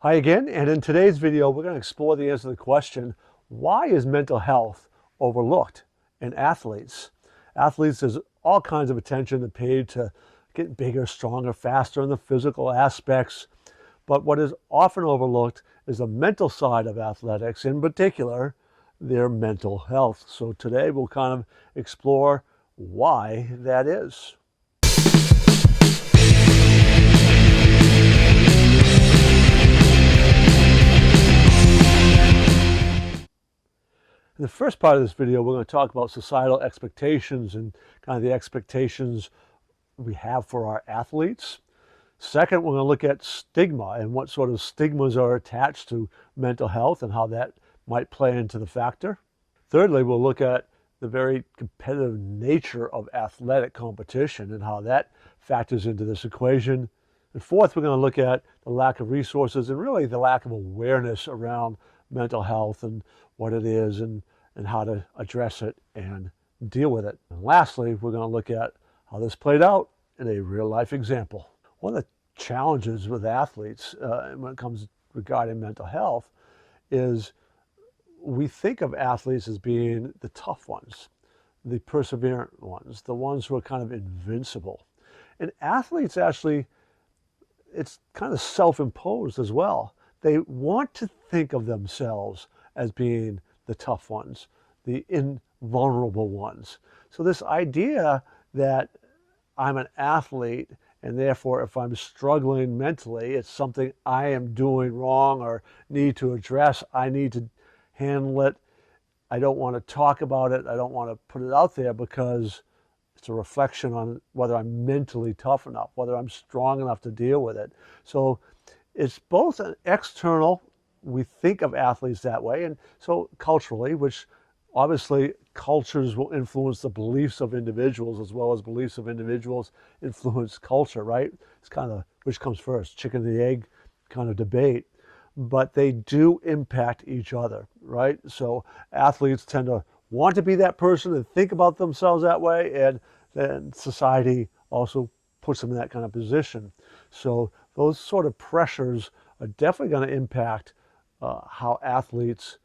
Hi again, and in today's video, we're going to explore the answer to the question, why is mental health overlooked in athletes? Athletes, there's all kinds of attention paid to get bigger, stronger, faster in the physical aspects, but what is often overlooked is the mental side of athletics, in particular, their mental health. So today we'll kind of explore why that is. In the first part of this video, we're going to talk about societal expectations and kind of the expectations we have for our athletes. Second, we're going to look at stigma and what sort of stigmas are attached to mental health and how that might play into the factor. Thirdly, we'll look at the very competitive nature of athletic competition and how that factors into this equation. And fourth, we're going to look at the lack of resources and really the lack of awareness around mental health and what it is and how to address it and deal with it. And lastly, we're going to look at how this played out in a real life example. One of the challenges with athletes when it comes regarding mental health is we think of athletes as being the tough ones, the perseverant ones, the ones who are kind of invincible. And athletes actually, it's kind of self-imposed as well. They want to think of themselves as being the tough ones, the invulnerable ones. So this idea that I'm an athlete and therefore if I'm struggling mentally, it's something I am doing wrong or need to address, I need to handle it. I don't want to talk about it. I don't want to put it out there because it's a reflection on whether I'm mentally tough enough, whether I'm strong enough to deal with it. So it's both an external, we think of athletes that way, and so culturally, which obviously cultures will influence the beliefs of individuals as well as beliefs of individuals influence culture, right? It's kind of which comes first, chicken or the egg kind of debate, but they do impact each other, right? So athletes tend to want to be that person and think about themselves that way, and then society also puts them in that kind of position. So those sort of pressures are definitely going to impact how athletes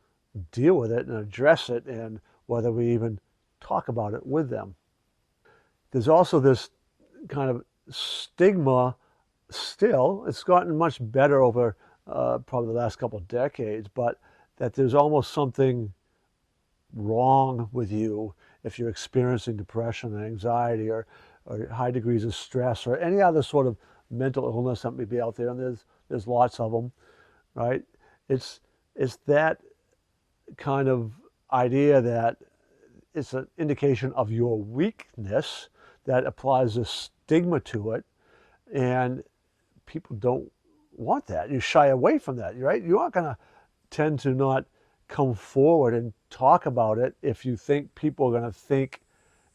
deal with it and address it and whether we even talk about it with them. There's also this kind of stigma still. It's gotten much better over probably the last couple of decades, but that there's almost something wrong with you if you're experiencing depression and anxiety or high degrees of stress or any other sort of mental illness that may be out there, and there's lots of them, right? It's that kind of idea that it's an indication of your weakness that applies a stigma to it, and people don't want that. You shy away from that, right? You aren't going to tend to not come forward and talk about it if you think people are going to think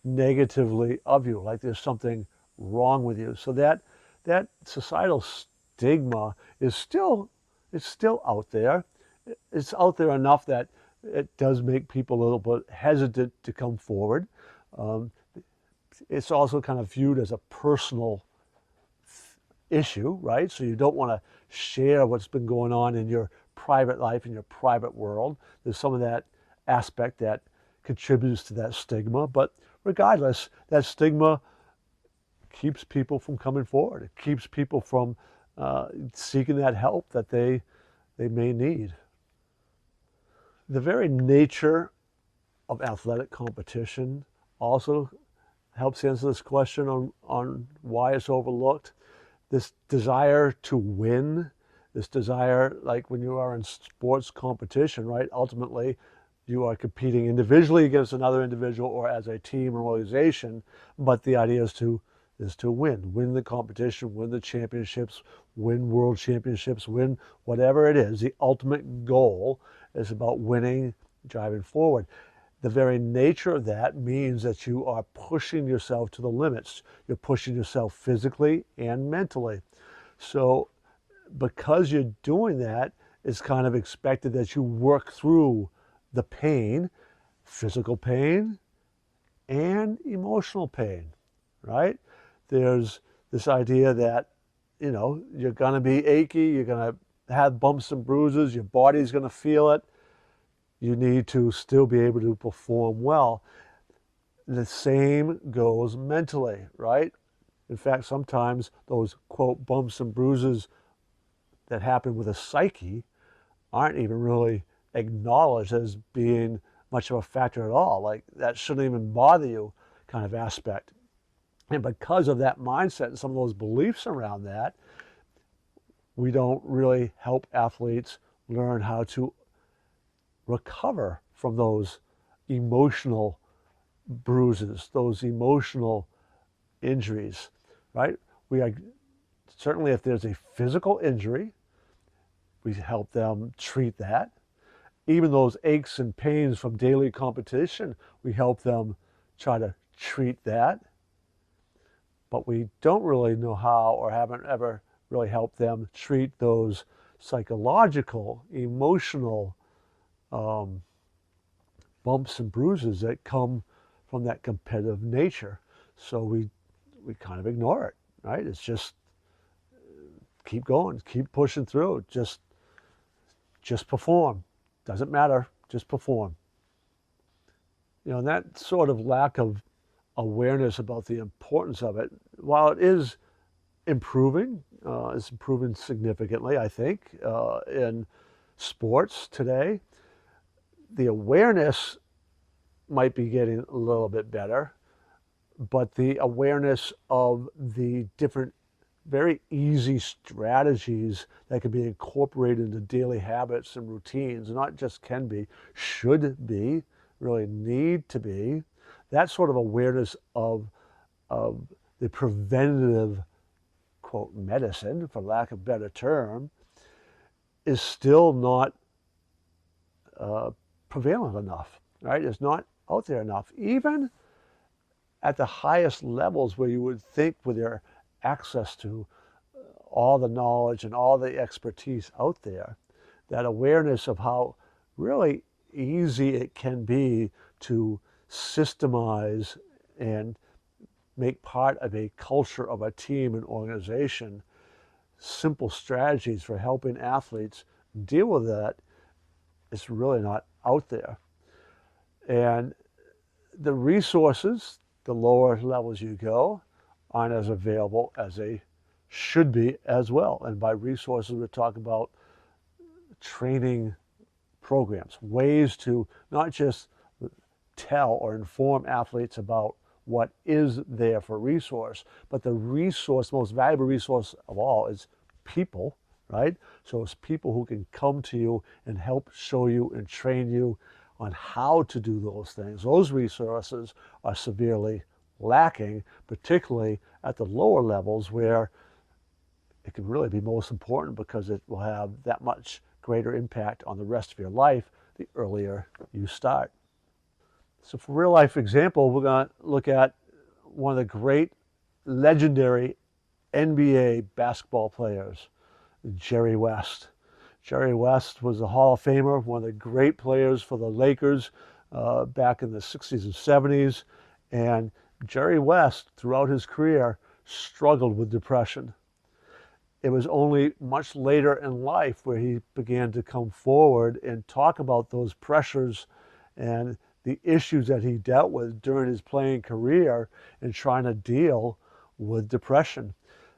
negatively of you, like there's something wrong with you. So that societal stigma is still out there. It's out there enough that it does make people a little bit hesitant to come forward. It's also kind of viewed as a personal issue, right? So you don't want to share what's been going on in your private life, in your private world. There's some of that aspect that contributes to that stigma. But regardless, that stigma keeps people from coming forward. It keeps people from seeking that help that they may need. The very nature of athletic competition also helps answer this question on why it's overlooked. This desire to win, this desire, like when you are in sports competition, right? Ultimately, you are competing individually against another individual or as a team or organization, but the idea is to win the competition, win the championships, win world championships, win whatever it is. The ultimate goal is about winning, driving forward. The very nature of that means that you are pushing yourself to the limits. You're pushing yourself physically and mentally. So because you're doing that, it's kind of expected that you work through the pain, physical pain and emotional pain, right? There's this idea that, you're going to be achy, you're going to have bumps and bruises, your body's going to feel it. You need to still be able to perform well. The same goes mentally, right? In fact, sometimes those, quote, bumps and bruises that happen with a psyche aren't even really acknowledged as being much of a factor at all. Like, that shouldn't even bother you kind of aspect. And because of that mindset and some of those beliefs around that, we don't really help athletes learn how to recover from those emotional bruises, those emotional injuries, right? We are certainly, if there's a physical injury, we help them treat that. Even those aches and pains from daily competition, we help them try to treat that. But we don't really know how, or haven't ever really helped them treat those psychological, emotional bumps and bruises that come from that competitive nature. So we kind of ignore it, right? It's just keep going, keep pushing through. Just perform. Doesn't matter. Just perform. And that sort of lack of awareness about the importance of it, while it is improving, it's improving significantly, I think, in sports today. The awareness might be getting a little bit better, but the awareness of the different very easy strategies that can be incorporated into daily habits and routines, not just can be, should be, really need to be. That sort of awareness of the preventative, quote, medicine, for lack of a better term, is still not prevalent enough, right? It's not out there enough. Even at the highest levels where you would think with your access to all the knowledge and all the expertise out there, that awareness of how really easy it can be to systemize and make part of a culture of a team and organization, simple strategies for helping athletes deal with that, is really not out there. And the resources, the lower levels you go, aren't as available as they should be as well. And by resources, we're talking about training programs, ways to not just tell or inform athletes about what is there for resource, but the resource, most valuable resource of all, is people, right? So it's people who can come to you and help show you and train you on how to do those things. Those resources are severely lacking, particularly at the lower levels where it can really be most important because it will have that much greater impact on the rest of your life the earlier you start. So for real life example, we're going to look at one of the great legendary NBA basketball players, Jerry West. Jerry West was a Hall of Famer, one of the great players for the Lakers back in the 60s and 70s. And Jerry West, throughout his career, struggled with depression. It was only much later in life where he began to come forward and talk about those pressures and the issues that he dealt with during his playing career in trying to deal with depression.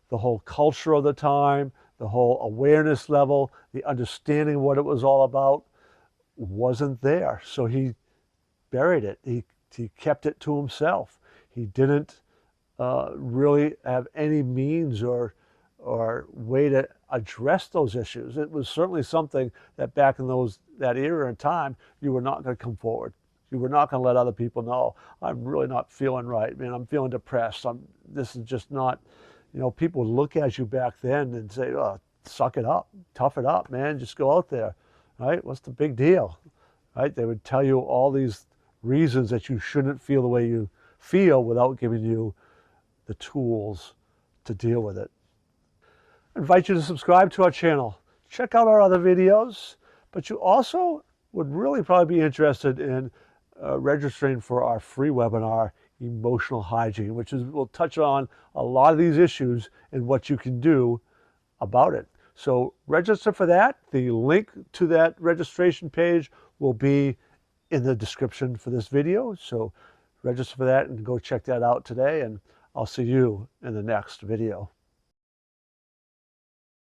The whole culture of the time, the whole awareness level, the understanding of what it was all about wasn't there. So he buried it. He kept it to himself. He didn't really have any means or way to address those issues. It was certainly something that back in that era and time, you were not going to come forward. You were not going to let other people know, I'm really not feeling right. Man, I'm feeling depressed. This is just not, people would look at you back then and say, oh, suck it up, tough it up, man, just go out there, right? What's the big deal, right? They would tell you all these reasons that you shouldn't feel the way you feel without giving you the tools to deal with it. I invite you to subscribe to our channel. Check out our other videos, but you also would really probably be interested in registering for our free webinar, Emotional Hygiene, which will touch on a lot of these issues and what you can do about it. So register for that. The link to that registration page will be in the description for this video. So register for that and go check that out today, and I'll see you in the next video.